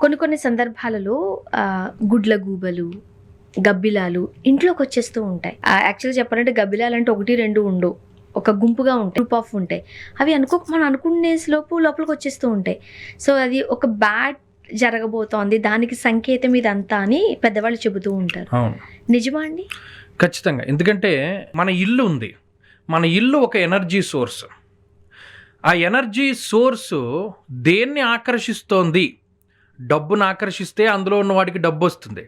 కొన్ని కొన్ని సందర్భాలలో గుడ్లగూబలు, గబ్బిలాలు ఇంట్లోకొచ్చేస్తూ ఉంటాయి. యాక్చువల్‌గా చెప్పాలంటే గబ్బిలాలంటే 1, 2 ఉండవు. ఒక గుంపుగా ఉంటాయి. గ్రూప్ ఆఫ్ ఉంటాయి. అవి మనం అనుకునేలోపు లోపలికొచ్చేస్తూ ఉంటాయి. సో, అది ఒక బ్యాడ్ జరగబోతోంది. దానికి సంకేతం ఇదంతా అని పెద్దవాళ్ళు చెబుతూ ఉంటారు. అవును. నిజమా అండి? ఖచ్చితంగా. ఎందుకంటే మన ఇల్లు ఉంది. మన ఇల్లు ఒక ఎనర్జీ సోర్స్. ఆ ఎనర్జీ సోర్సు దేన్ని ఆకర్షిస్తోంది? డబ్బును ఆకర్షిస్తే అందులో ఉన్న వాడికి డబ్బు వస్తుంది.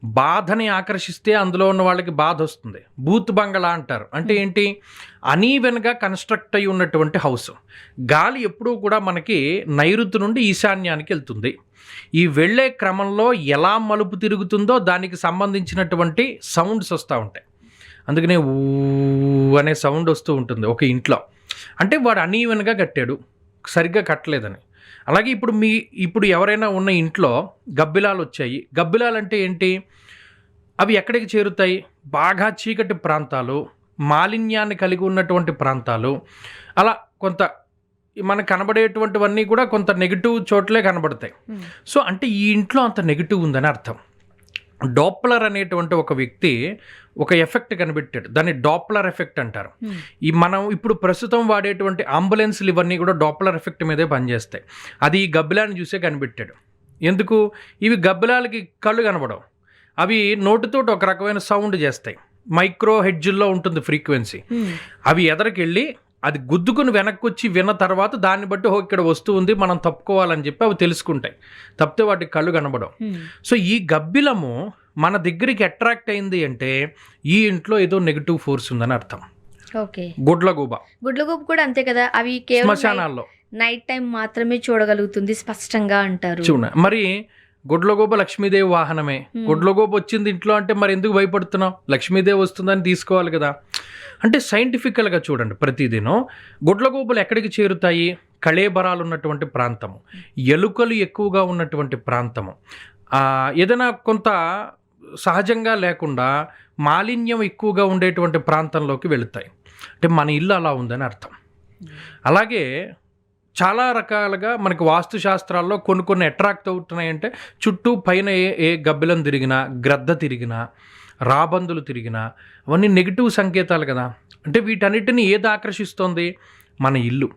బాధని ఆకర్షిస్తే అందులో ఉన్న వాళ్ళకి బాధ వస్తుంది. బూత్ బంగళా అంటారు. అంటే ఏంటి? అనీవెన్గా కన్స్ట్రక్ట్ అయి ఉన్నటువంటి హౌస్. గాలి ఎప్పుడూ కూడా మనకి నైరుతి నుండి ఈశాన్యానికి వెళ్తుంది. ఈ వెళ్ళే క్రమంలో ఎలా మలుపు తిరుగుతుందో దానికి సంబంధించినటువంటి సౌండ్స్ వస్తూ ఉంటాయి. అందుకనే ఊ అనే సౌండ్ వస్తూ ఉంటుంది ఒక ఇంట్లో. అంటే వాడు అనీవెన్గా కట్టాడు, సరిగ్గా కట్టలేదని. అలాగే ఇప్పుడు ఎవరైనా ఉన్న ఇంట్లో గబ్బిలాలు వచ్చాయి. గబ్బిలాలు అంటే ఏంటి? అవి ఎక్కడికి చేరుతాయి? బాగా చీకటి ప్రాంతాలు, మాలిన్యాన్ని కలిగి ఉన్నటువంటి ప్రాంతాలు, అలా కొంత మనకు కనబడేటువంటివన్నీ కూడా కొంత నెగిటివ్ చోట్లే కనబడతాయి. సో అంటే ఈ ఇంట్లో అంత నెగిటివ్ ఉందని అర్థం. డాప్లర్ అనేటువంటి ఒక వ్యక్తి ఒక ఎఫెక్ట్ కనిపెట్టాడు. దాన్ని డాప్లర్ ఎఫెక్ట్ అంటారు. మనం ఇప్పుడు ప్రస్తుతం వాడేటువంటి అంబులెన్స్లు ఇవన్నీ కూడా డాప్లర్ ఎఫెక్ట్ మీదే పనిచేస్తాయి. అది ఈ గబ్బిలాన్ని చూసే కనిపెట్టాడు. ఎందుకు? ఇవి గబ్బిలాలకి కళ్ళు కనబడవు. అవి నోటితోటి ఒక రకమైన సౌండ్ చేస్తాయి. మైక్రో హెడ్జ్ల్లో ఉంటుంది ఫ్రీక్వెన్సీ. అవి ఎదరికెళ్ళి అది గుద్దుకుని వెనక్కి వచ్చి విన్న తర్వాత దాన్ని బట్టి ఇక్కడ వస్తువు ఉంది, మనం తప్పుకోవాలని చెప్పి అవి తెలుసుకుంటాయి. తప్పితే వాటికి కళ్ళు కనబడవు. సో ఈ గబ్బిలము మన దగ్గరికి అట్రాక్ట్ అయింది అంటే ఈ ఇంట్లో ఏదో నెగిటివ్ ఫోర్స్ ఉందని అర్థం. ఓకే. గుడ్లగూబ కూడా అంతే కదా. అవి కేవలం శ్మశానాల్లో నైట్ టైం మాత్రమే చూడగలుగుతుంది స్పష్టంగా అంటారు. చూడ మరి గుడ్లగూబ లక్ష్మీదేవి వాహనమే. గుడ్లగూబ వచ్చింది ఇంట్లో అంటే మరి ఎందుకు భయపడుతున్నావు? లక్ష్మీదేవి వస్తుందని తీసుకోవాలి కదా. అంటే సైంటిఫికల్గా చూడండి, ప్రతిదినం గుడ్లగూబలు ఎక్కడికి చేరుతాయి? కళేబరాలు ఉన్నటువంటి ప్రాంతము, ఎలుకలు ఎక్కువగా ఉన్నటువంటి ప్రాంతము, ఏదైనా కొంత సహజంగా లేకుండా మాలిన్యం ఎక్కువగా ఉండేటువంటి ప్రాంతంలోకి వెళుతాయి. అంటే మన ఇల్లు అలా ఉందని అర్థం. అలాగే చాలా రకాలుగా మనకి వాస్తుశాస్త్రాల్లో కొన్ని అట్రాక్ట్ అవుతున్నాయంటే చుట్టూ పైన ఏ గబ్బిలం తిరిగినా, గ్రద్ద తిరిగినా, రాబందులు తిరిగినా అవన్నీ నెగిటివ్ సంకేతాలు కదా. అంటే వీటన్నిటిని ఏది ఆకర్షిస్తోంది? మన ఇల్లు.